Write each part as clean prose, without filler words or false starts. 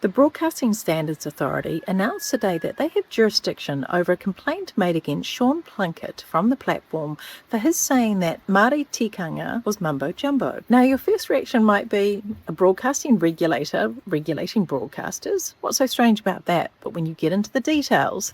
The Broadcasting Standards Authority announced today that they have jurisdiction over a complaint made against Sean Plunket from the platform for his saying that Māori tikanga was mumbo jumbo. Now, your first reaction might be, a broadcasting regulator regulating broadcasters? What's so strange about that? But when you get into the details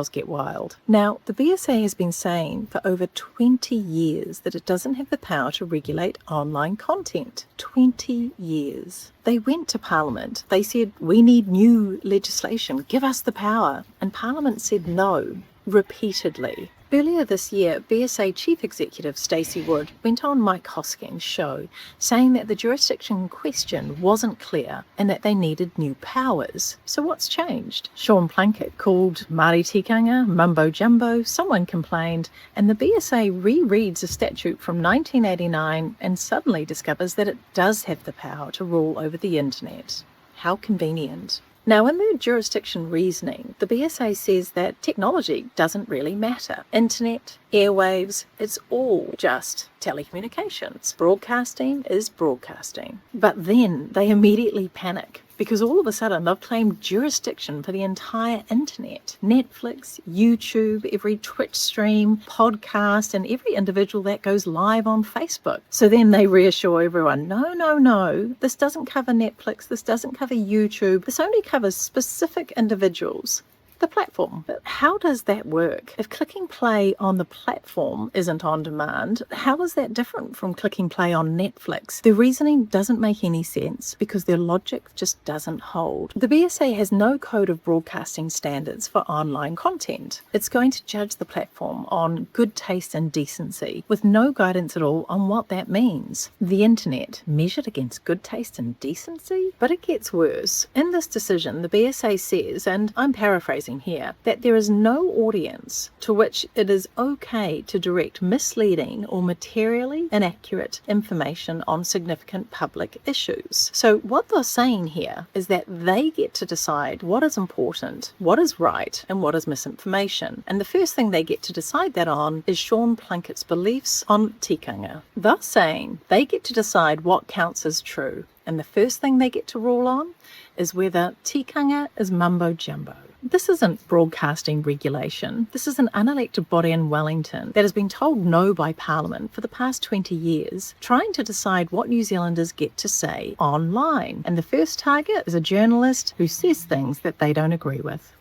get wild. Now, the BSA has been saying for over 20 years that it doesn't have the power to regulate online content. 20 years. They went to Parliament. They said, we need new legislation. Give us the power. And Parliament said no, repeatedly. Earlier this year, BSA Chief Executive Stacey Wood went on Mike Hosking's show saying that the jurisdiction in question wasn't clear and that they needed new powers. So what's changed? Sean Plunket called Māori tikanga mumbo jumbo, someone complained, and the BSA rereads a statute from 1989 and suddenly discovers that it does have the power to rule over the internet. How convenient. Now, in their jurisdiction reasoning, the BSA says that technology doesn't really matter. Internet, airwaves, it's all just telecommunications. Broadcasting is broadcasting. But then they immediately panic because all of a sudden they've claimed jurisdiction for the entire internet. Netflix, YouTube, every Twitch stream, podcast, and every individual that goes live on Facebook. So then they reassure everyone, no, this doesn't cover Netflix, this doesn't cover YouTube, this only covers specific individuals. The platform. But how does that work? If clicking play on the platform isn't on demand, how is that different from clicking play on Netflix? Their reasoning doesn't make any sense because their logic just doesn't hold. The BSA has no code of broadcasting standards for online content. It's going to judge the platform on good taste and decency with no guidance at all on what that means. The internet measured against good taste and decency? But it gets worse. In this decision, the BSA says, and I'm paraphrasing here, that there is no audience to which it is okay to direct misleading or materially inaccurate information on significant public issues. So what they're saying here is that they get to decide what is important, what is right, and what is misinformation. And the first thing they get to decide that on is Sean Plunket's beliefs on tikanga. They're saying they get to decide what counts as true. And the first thing they get to rule on is whether tikanga is mumbo jumbo. This isn't broadcasting regulation. This is an unelected body in Wellington that has been told no by Parliament for the past 20 years, trying to decide what New Zealanders get to say online. And the first target is a journalist who says things that they don't agree with.